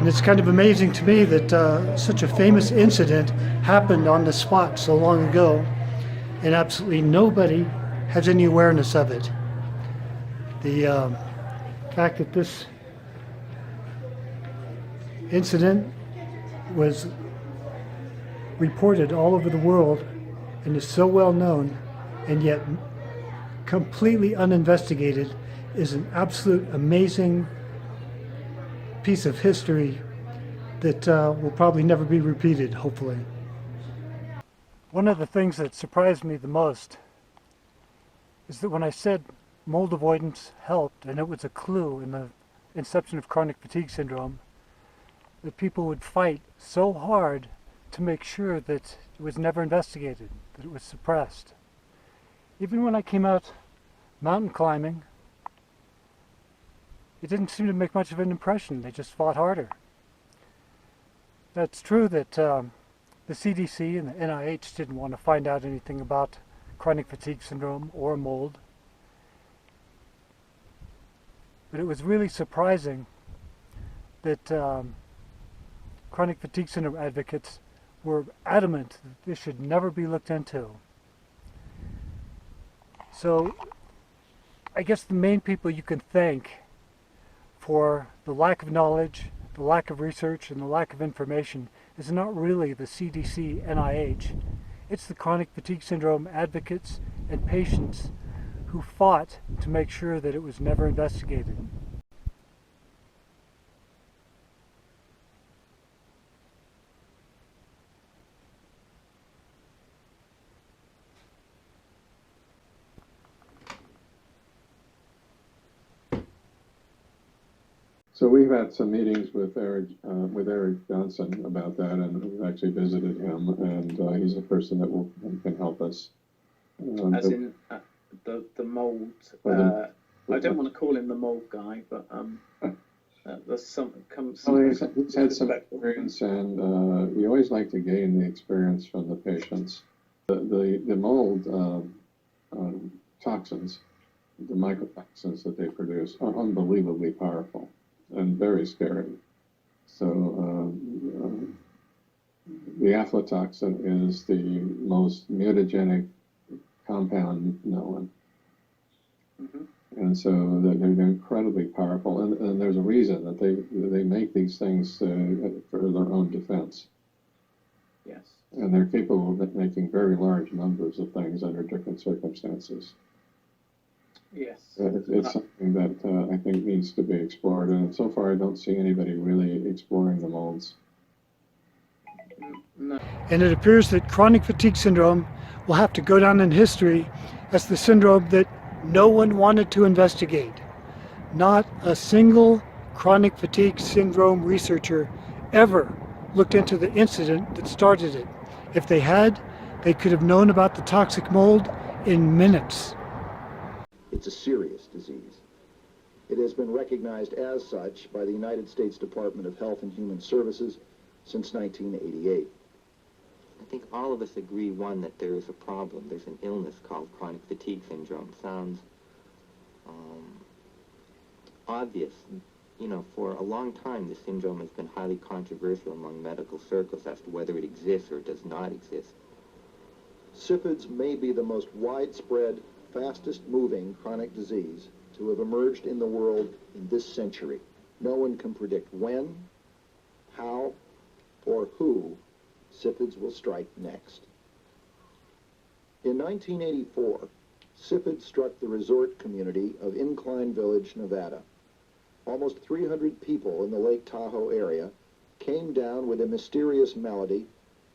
And it's kind of amazing to me that such a famous incident happened on the spot so long ago, and absolutely nobody has any awareness of it. The fact that this incident was reported all over the world and is so well known and yet completely uninvestigated is an absolute amazing piece of history that will probably never be repeated, hopefully. One of the things that surprised me the most is that when I said mold avoidance helped and it was a clue in the inception of chronic fatigue syndrome, that people would fight so hard to make sure that it was never investigated, that it was suppressed. Even when I came out mountain climbing, it didn't seem to make much of an impression. They just fought harder. That's true that the CDC and the NIH didn't want to find out anything about chronic fatigue syndrome or mold. But it was really surprising that chronic fatigue syndrome advocates were adamant that this should never be looked into. So I guess the main people you can thank for the lack of knowledge, the lack of research, and the lack of information is not really the CDC, NIH. It's the chronic fatigue syndrome advocates and patients who fought to make sure that it was never investigated. So we've had some meetings with Eric Johnson about that, and we've actually visited him, and he's a person that can help us. As in the mold. I don't want to call him the mold guy, but there's some. Well, he's had some experience, and we always like to gain the experience from the patients. The mold toxins, the mycotoxins that they produce, are unbelievably powerful and very scary. So the aflatoxin is the most mutagenic compound known. Mm-hmm. And so they're incredibly powerful, and there's a reason that they make these things for their own defense. Yes. And they're capable of making very large numbers of things under different circumstances. Yes. It's something that I think needs to be explored, and so far I don't see anybody really exploring the molds. No. And it appears that chronic fatigue syndrome will have to go down in history as the syndrome that no one wanted to investigate. Not a single chronic fatigue syndrome researcher ever looked into the incident that started it. If they had, they could have known about the toxic mold in minutes. It's a serious disease. It has been recognized as such by the United States Department of Health and Human Services since 1988. I think all of us agree, one, that there is a problem. There's an illness called chronic fatigue syndrome. Sounds obvious. You know, for a long time, this syndrome has been highly controversial among medical circles as to whether it exists or does not exist. SIFIDs may be the most widespread, fastest-moving chronic disease to have emerged in the world in this century. No one can predict when, how, or who SIFIDs will strike next. In 1984, SIFID struck the resort community of Incline Village, Nevada. Almost 300 people in the Lake Tahoe area came down with a mysterious malady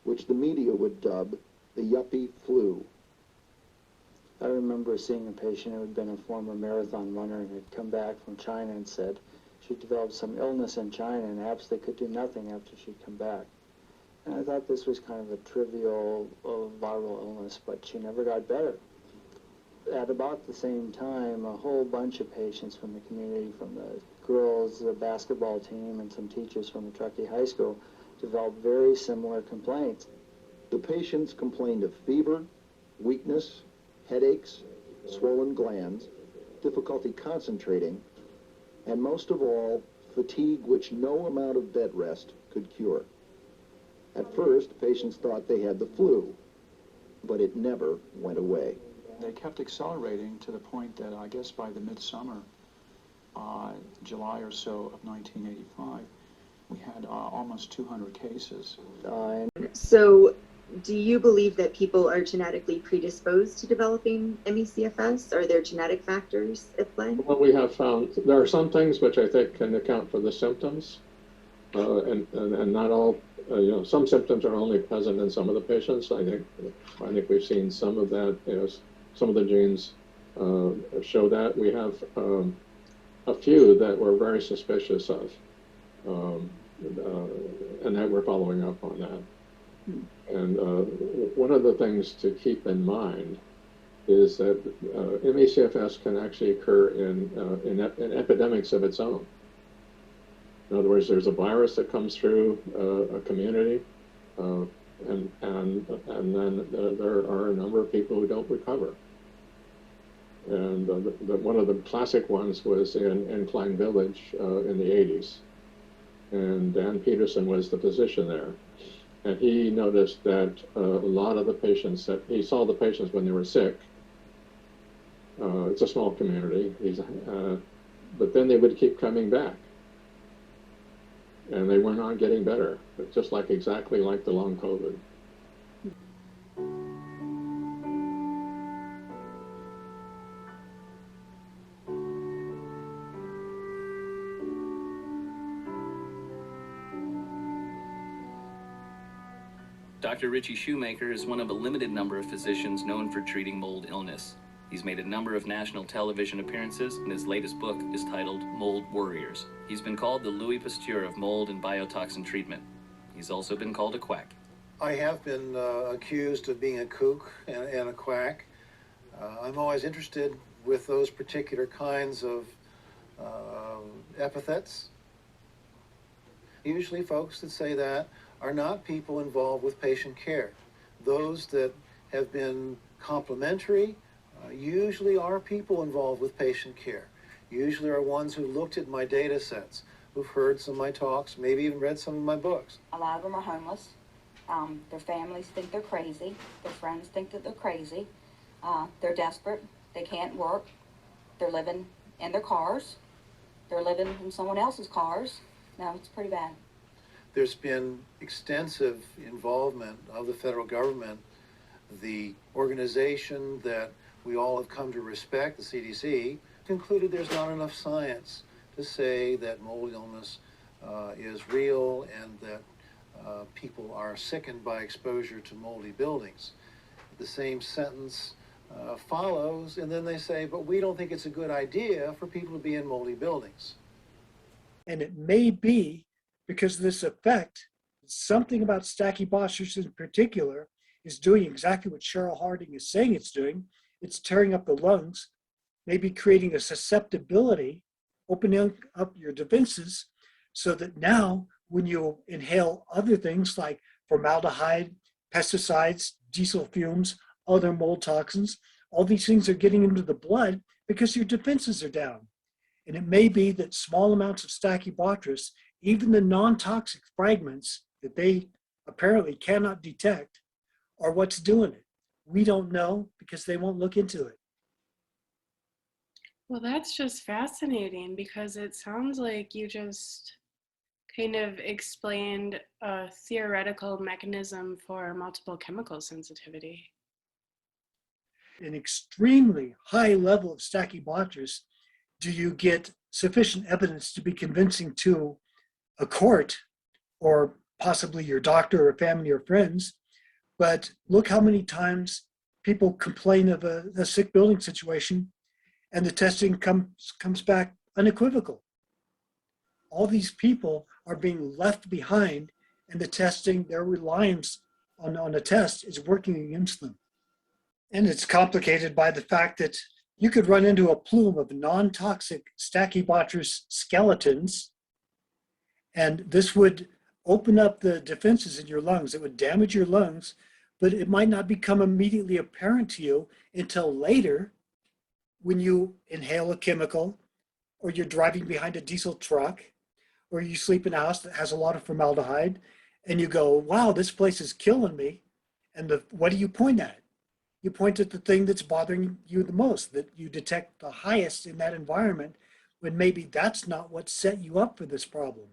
which the media would dub the yuppie flu. I remember seeing a patient who had been a former marathon runner and had come back from China and said she developed some illness in China and absolutely could do nothing after she'd come back. And I thought this was kind of a trivial viral illness, but she never got better. At about the same time, a whole bunch of patients from the community, from the girls' basketball team and some teachers from the Truckee High School, developed very similar complaints. The patients complained of fever, weakness, headaches, swollen glands, difficulty concentrating, and most of all, fatigue which no amount of bed rest could cure. At first, patients thought they had the flu, but it never went away. They kept accelerating to the point that I guess by the midsummer, July or so of 1985, we had almost 200 cases. So, do you believe that people are genetically predisposed to developing ME/CFS? Are there genetic factors at play? What we have found, there are some things which I think can account for the symptoms, and not all. Some symptoms are only present in some of the patients. I think we've seen some of that. Some of the genes show that. We have a few that we're very suspicious of, and that we're following up on that. And one of the things to keep in mind is that ME/CFS can actually occur in epidemics of its own. In other words, there's a virus that comes through a community, and then there are a number of people who don't recover. And one of the classic ones was in Klein Village in the 80s. And Dan Peterson was the physician there. And he noticed that a lot of the patients he saw the patients when they were sick. It's a small community, but then they would keep coming back. And they were not getting better, just exactly like the long COVID. Dr. Richie Shoemaker is one of a limited number of physicians known for treating mold illness. He's made a number of national television appearances, and his latest book is titled Mold Warriors. He's been called the Louis Pasteur of mold and biotoxin treatment. He's also been called a quack. I have been accused of being a kook and a quack. I'm always interested with those particular kinds of epithets. Usually folks that say that are not people involved with patient care. Those that have been complimentary usually are people involved with patient care. Usually are ones who looked at my data sets, who've heard some of my talks, maybe even read some of my books. A lot of them are homeless. Their families think they're crazy. Their friends think that they're crazy. They're desperate. They can't work. They're living in their cars. They're living in someone else's cars. No, it's pretty bad. There's been extensive involvement of the federal government. The organization that we all have come to respect, the CDC, concluded there's not enough science to say that mold illness is real and that people are sickened by exposure to moldy buildings. The same sentence follows, and then they say, but we don't think it's a good idea for people to be in moldy buildings. And it may be because of this effect, something about Stachybotrys in particular is doing exactly what Cheryl Harding is saying it's doing. It's tearing up the lungs, maybe creating a susceptibility, opening up your defenses so that now when you inhale other things like formaldehyde, pesticides, diesel fumes, other mold toxins, all these things are getting into the blood because your defenses are down. And it may be that small amounts of Stachybotrys, even the non-toxic fragments that they apparently cannot detect, are what's doing it. We don't know because they won't look into it. Well, that's just fascinating because it sounds like you just kind of explained a theoretical mechanism for multiple chemical sensitivity. An extremely high level of Stachybotrys, do you get sufficient evidence to be convincing to a court or possibly your doctor or family or friends? But look how many times people complain of a sick building situation and the testing comes back unequivocal. All these people are being left behind and the testing, their reliance on a test is working against them. And it's complicated by the fact that you could run into a plume of non-toxic Stachybotrys skeletons, and this would open up the defenses in your lungs. It would damage your lungs, but it might not become immediately apparent to you until later when you inhale a chemical or you're driving behind a diesel truck or you sleep in a house that has a lot of formaldehyde, and you go, wow, this place is killing me. And what do you point at? You point at the thing that's bothering you the most, that you detect the highest in that environment, when maybe that's not what set you up for this problem.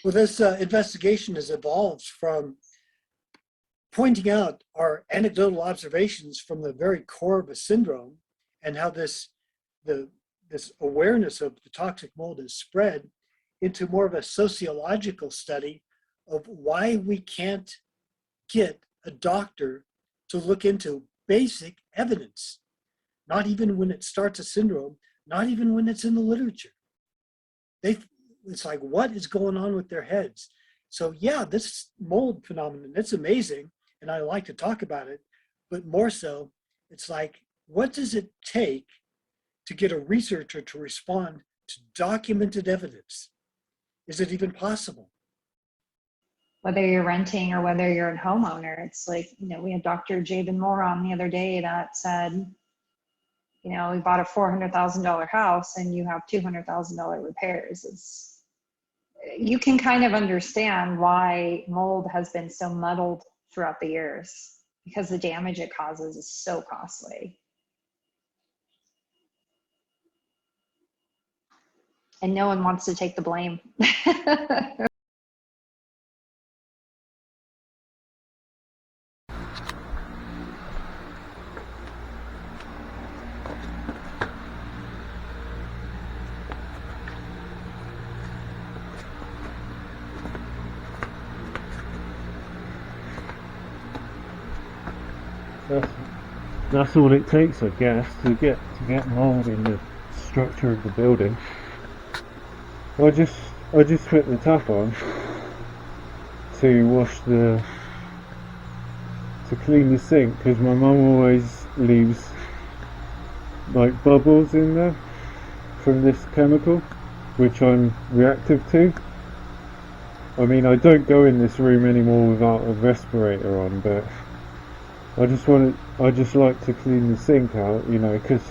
Well, this investigation has evolved from pointing out our anecdotal observations from the very core of a syndrome, and how this awareness of the toxic mold is spread into more of a sociological study of why we can't get a doctor to look into basic evidence, not even when it starts a syndrome, not even when it's in the literature. It's like, what is going on with their heads? So yeah, this mold phenomenon, it's amazing, and I like to talk about it, but more so, it's like, what does it take to get a researcher to respond to documented evidence? Is it even possible? Whether you're renting or whether you're a homeowner, it's like, we had Dr. Jabin Moore on the other day that said, we bought a $400,000 house and you have $200,000 repairs. You can kind of understand why mold has been so muddled throughout the years, because the damage it causes is so costly. And no one wants to take the blame. That's all it takes, I guess, to get mold in the structure of the building. I just put the tap on to clean the sink, because my mum always leaves like bubbles in there from this chemical, which I'm reactive to. I mean, I don't go in this room anymore without a respirator on, but I just like to clean the sink out, because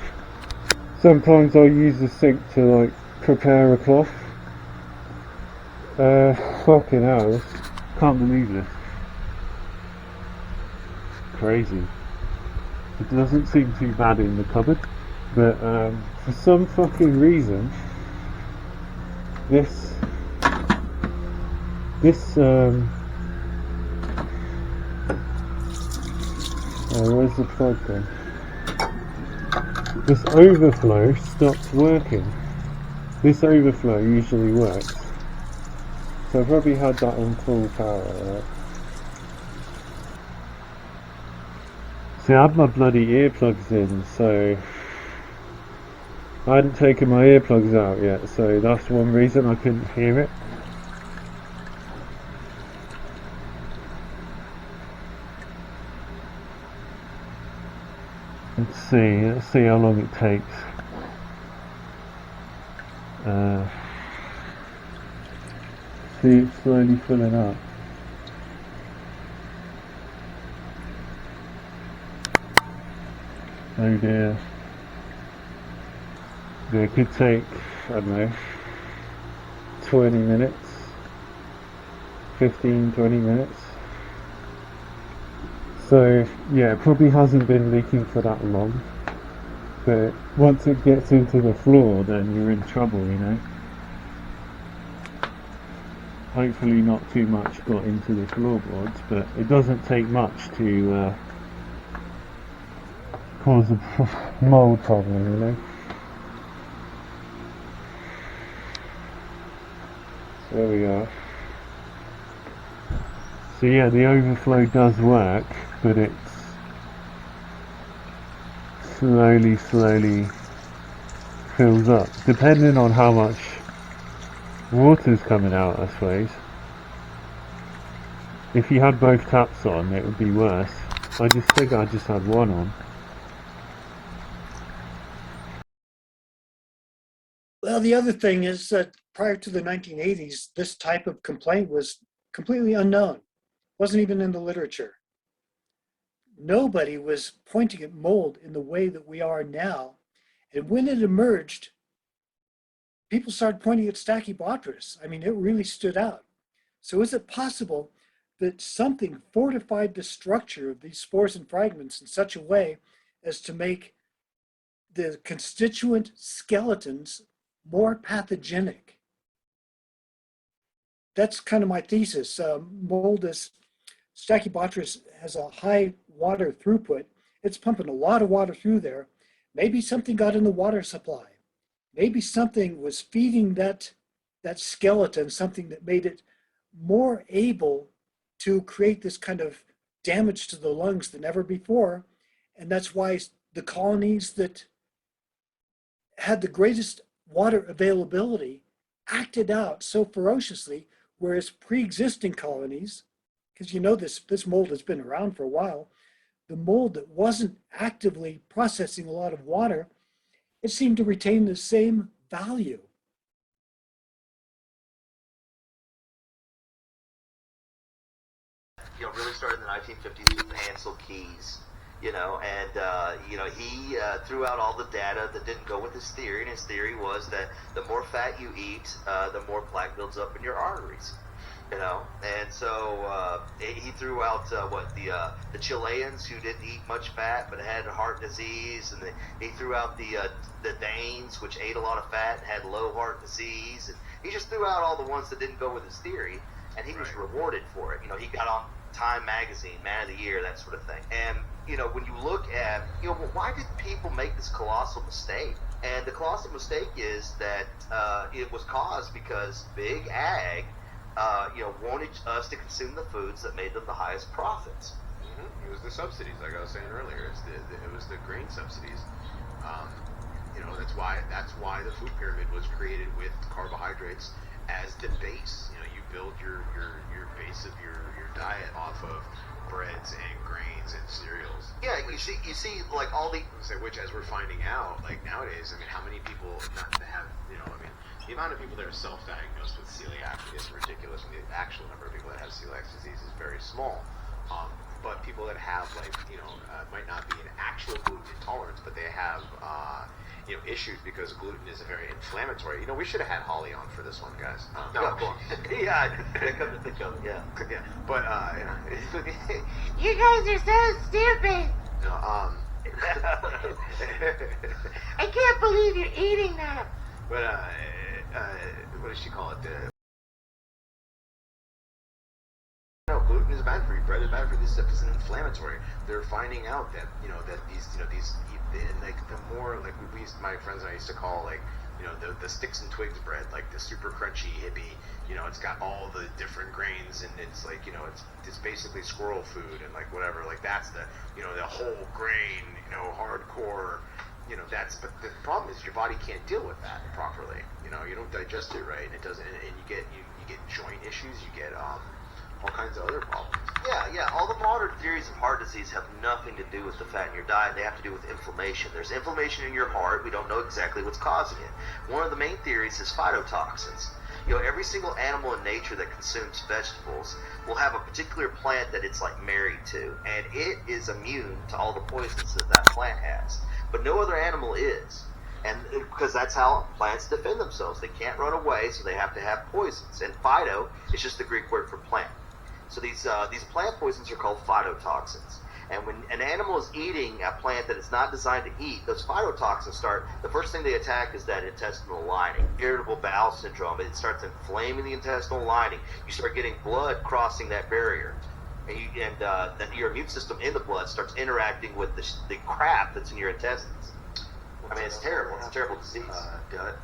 sometimes I use the sink to like prepare a cloth. Fucking hell, can't believe this. Crazy. It doesn't seem too bad in the cupboard, but for some fucking reason, this where's the plug then? This overflow stopped working. This overflow usually works. So I've probably had that on full power, right? See, I had my bloody earplugs in, so I hadn't taken my earplugs out yet, so that's one reason I couldn't hear it. Let's see how long it takes. See it slowly filling up. Oh dear. It could take, I don't know, 20 minutes, 15, 20 minutes. So yeah, it probably hasn't been leaking for that long. But once it gets into the floor, then you're in trouble, you know. Hopefully not too much got into the floorboards, but it doesn't take much to cause a mold problem, you know. There we are. So yeah, the overflow does work, but it's slowly fills up, depending on how much water's coming out, I suppose. If you had both taps on, it would be worse. I just think I just had one on. Well, the other thing is that prior to the 1980s, this type of complaint was completely unknown. Wasn't even in the literature. Nobody was pointing at mold in the way that we are now. And when it emerged, people started pointing at Stachybotrys. I mean, it really stood out. So is it possible that something fortified the structure of these spores and fragments in such a way as to make the constituent skeletons more pathogenic? That's kind of my thesis. Mold is, Stachybotrys has a high water throughput. It's pumping a lot of water through there. Maybe something got in the water supply. Maybe something was feeding that skeleton, something that made it more able to create this kind of damage to the lungs than ever before. And that's why the colonies that had the greatest water availability acted out so ferociously, whereas pre-existing colonies, because you know this mold has been around for a while, the mold that wasn't actively processing a lot of water, it seemed to retain the same value. Really started in the 1950s with Ansel Keys, and he threw out all the data that didn't go with his theory, and his theory was that the more fat you eat, the more plaque builds up in your arteries, and so he threw out the Chileans who didn't eat much fat but had heart disease, and he threw out the Danes, which ate a lot of fat and had low heart disease, and he just threw out all the ones that didn't go with his theory, and he was rewarded for it. He got on Time Magazine, Man of the Year, that sort of thing. And, when you look at, why did people make this colossal mistake? And the colossal mistake is that it was caused because Big Ag, wanted us to consume the foods that made them the highest profits. It was the subsidies, like I was saying earlier. It was the grain subsidies. That's why the food pyramid was created with carbohydrates as the base. You build your base of your diet off of breads and grains and cereals. Yeah, you see like all the which, as we're finding out, like nowadays, how many people not have, the amount of people that are self-diagnosed with celiac is ridiculous, and the actual number of people that have celiac disease is very small. But people that have might not be an actual gluten intolerance, but they have issues because gluten is a very inflammatory. We should have had Holly on for this one, guys. Yeah, come to think of it, yeah. But you guys are so stupid. I can't believe you're eating that. But what does she call it? No, gluten is bad for you. Bread is bad for you. This stuff is an inflammatory. They're finding out that that these the more my friends and I used to call the sticks and twigs bread, like the super crunchy hippie. It's got all the different grains, and it's it's basically squirrel food and whatever. That's the the whole grain hardcore. But the problem is your body can't deal with that properly. You don't digest it right, and it doesn't, and you get joint issues. You get all kinds of other problems. Yeah. All the modern theories of heart disease have nothing to do with the fat in your diet. They have to do with inflammation. There's inflammation in your heart. We don't know exactly what's causing it. One of the main theories is phytotoxins. Every single animal in nature that consumes vegetables will have a particular plant that it's like married to, and it is immune to all the poisons that that plant has. But no other animal is. And because that's how plants defend themselves. They can't run away, so they have to have poisons. And phyto is just the Greek word for plant. So these plant poisons are called phytotoxins. And when an animal is eating a plant that it's not designed to eat, those phytotoxins the first thing they attack is that intestinal lining. Irritable bowel syndrome, it starts inflaming the intestinal lining. You start getting blood crossing that barrier. And then your immune system in the blood starts interacting with the crap that's in your intestines. I mean, it's terrible. It's a terrible disease. Gut.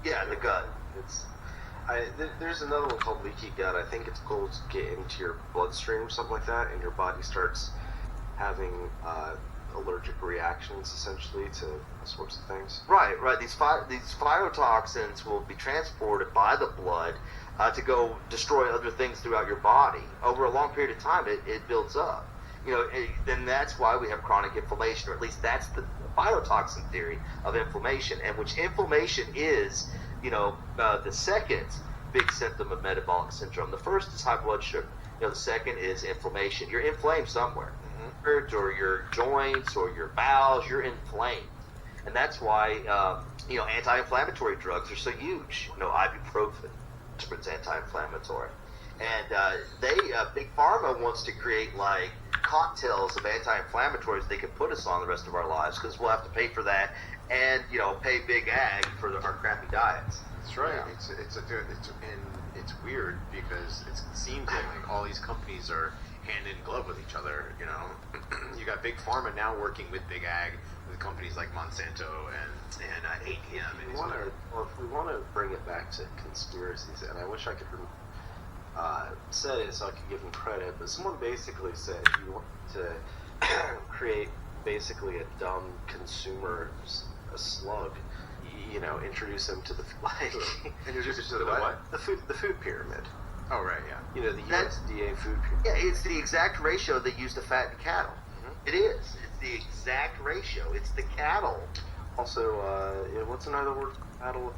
Yeah, the gut. There's another one called leaky gut. I think it's going to get into your bloodstream, something like that, and your body starts having allergic reactions, essentially, to all sorts of things. Right. These phytotoxins will be transported by the blood to go destroy other things throughout your body. Over a long period of time, it builds up. Then that's why we have chronic inflammation, or at least that's the phytotoxin theory of inflammation, and which inflammation is, the second big symptom of metabolic syndrome. The first is high blood sugar. The second is inflammation. You're inflamed somewhere. Or your joints or your bowels, you're inflamed. And that's why, anti-inflammatory drugs are so huge. Ibuprofen, it's anti-inflammatory. And Big Pharma wants to create like cocktails of anti-inflammatories they can put us on the rest of our lives, because we'll have to pay for that and, pay Big Ag for our crappy diets. That's right. It's weird because it seems like all these companies are hand in glove with each other. You got Big Pharma now working with Big Ag, with companies like Monsanto and ADM. If we want to bring it back to conspiracies, and I wish I could said it so I could give him credit, but someone basically said you want to create basically a dumb consumer, a slug. Introduce them to the introduce it to the what? The food pyramid. Oh right, yeah. The USDA food pyramid. Yeah, it's the exact ratio they use to fatten cattle. It is. It's the exact ratio. It's the cattle. Also, what's another word for cattle?